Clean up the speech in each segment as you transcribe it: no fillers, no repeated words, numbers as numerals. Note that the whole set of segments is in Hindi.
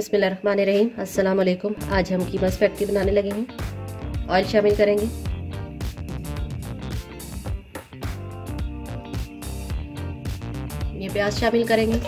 बिस्मिल्लाहिर्रहमानिर्रहीम। अस्सलाम वालेकुम। आज हम कीमा स्पगेटी बनाने लगे हैं। ऑयल शामिल करेंगे। ये प्याज शामिल करेंगे।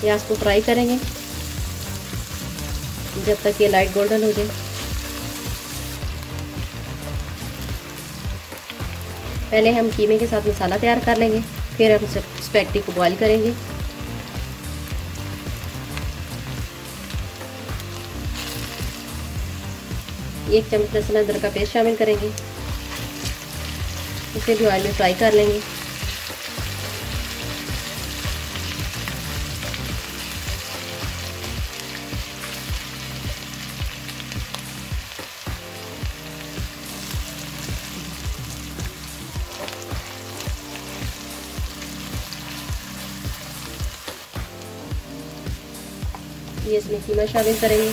प्याज को फ्राई करेंगे जब तक ये लाइट गोल्डन हो जाए। पहले हम कीमे के साथ मसाला तैयार कर लेंगे, फिर हम स्पगेटी को बॉईल करेंगे। एक चम्मच लहसुन अदरक का पेस्ट शामिल करेंगे। इसे भी ऑयल में फ्राई कर लेंगे। ये इसमें कीमा शामिल करेंगे।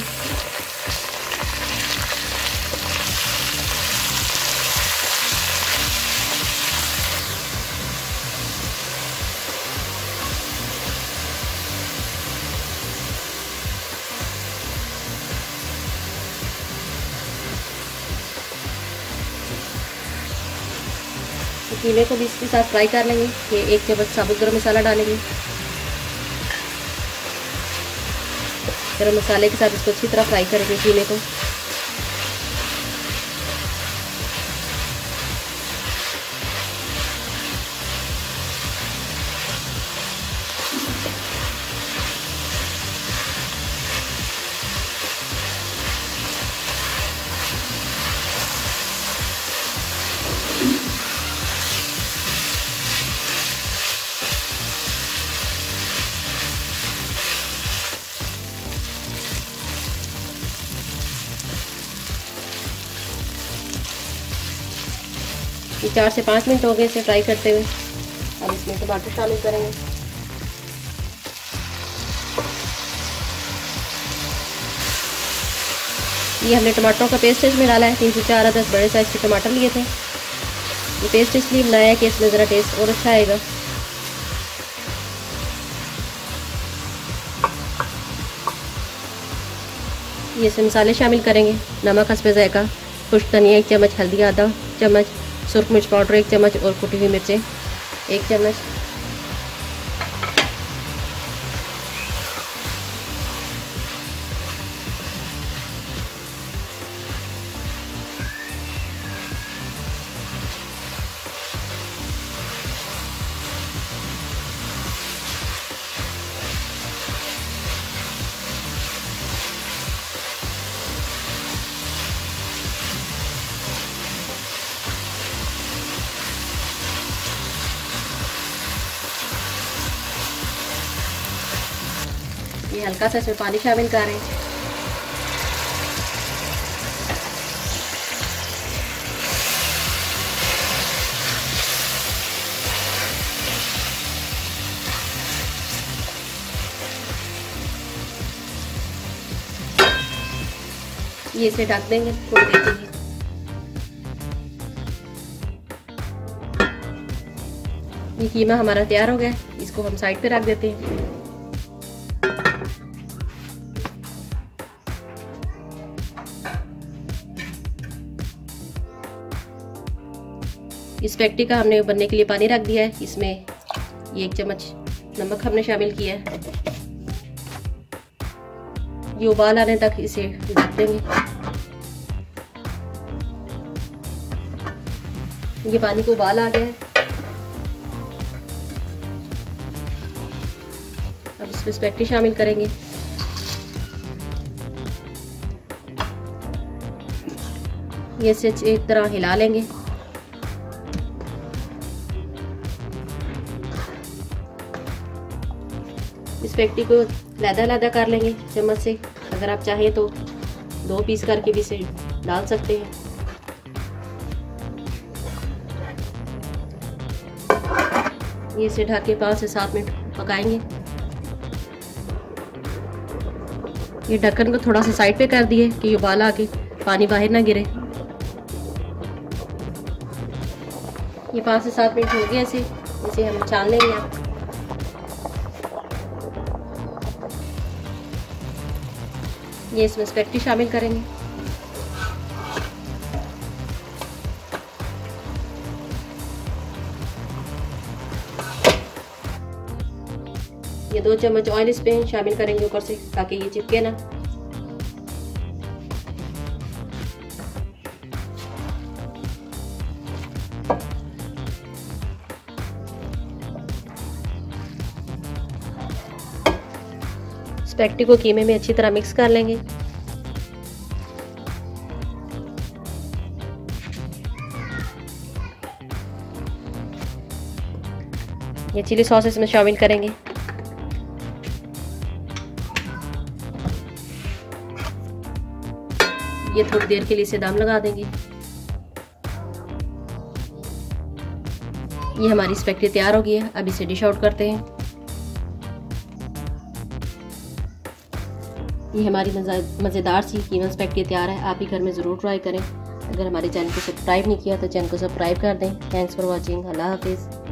कीमे को भी इसके साथ फ्राई कर लेंगे। ये एक चम्मच साबुत गरम मसाला डालेंगे। गरम मसाले के साथ इसको अच्छी तरह फ्राई करेंगे कीमे को। ये 4 से 5 मिनट हो गए इसे फ्राई करते हुए। अब इसमें टमाटर शामिल करेंगे। ये हमने टमाटरों का पेस्ट इसमें डाला है। 3 से 4 अदद बड़े साइज के टमाटर लिए थे। ये पेस्ट इसलिए बनाया है कि इसमें ज़रा टेस्ट और अच्छा आएगा। ये इसमें मसाले शामिल करेंगे। नमक हस्बे ज़ायका, खुश्क धनिया 1 चम्मच, हल्दी आधा चम्मच, सुरख मिर्च पाउडर 1 चम्मच और कुटी हुई मिर्चें 1 चम्मच। ये हल्का सा इसमें पानी शामिल कर रहे हैं। ये इसे ढक देंगे थोड़ी देर के लिए। ये कीमा हमारा तैयार हो गया। इसको हम साइड पे रख देते हैं। इस स्पगेटी का हमने बनने के लिए पानी रख दिया है। इसमें ये 1 चम्मच नमक हमने शामिल किया है। ये उबाल आने तक इसे ढक देंगे। ये पानी को उबाल आ गया है। अब इसमें स्पगेटी शामिल करेंगे। ये इसे एक तरह हिला लेंगे। स्पैगेटी को लैदा कर लेंगे चम्मच से। अगर आप चाहें तो 2 पीस करके भी इसे डाल सकते हैं। ये इसे ढक के 5 से 7 मिनट पकाएंगे। ये ढक्कन को थोड़ा सा साइड पे कर दिए कि उबाल आके पानी बाहर ना गिरे। ये 5 से 7 मिनट हो गए इसे हम छान लेंगे। आप ये इसमें स्पैगेटी शामिल करेंगे। ये 2 चम्मच ऑयल इस पे शामिल करेंगे ऊपर से ताकि ये चिपके ना। स्पैगेटी को कीमे में अच्छी तरह मिक्स कर लेंगे। ये चिली सॉस इसमें शामिल करेंगे। ये थोड़ी देर के लिए इसे दम लगा देंगे। ये हमारी स्पैगेटी तैयार हो गई है। अब इसे डिश आउट करते हैं। ये हमारी मज़ेदार सी कीमा स्पैगेटी तैयार है। आप भी घर में ज़रूर ट्राई करें। अगर हमारे चैनल को सब्सक्राइब नहीं किया तो चैनल को सब्सक्राइब कर दें। Thanks for watching. अल्लाह हाफिज़।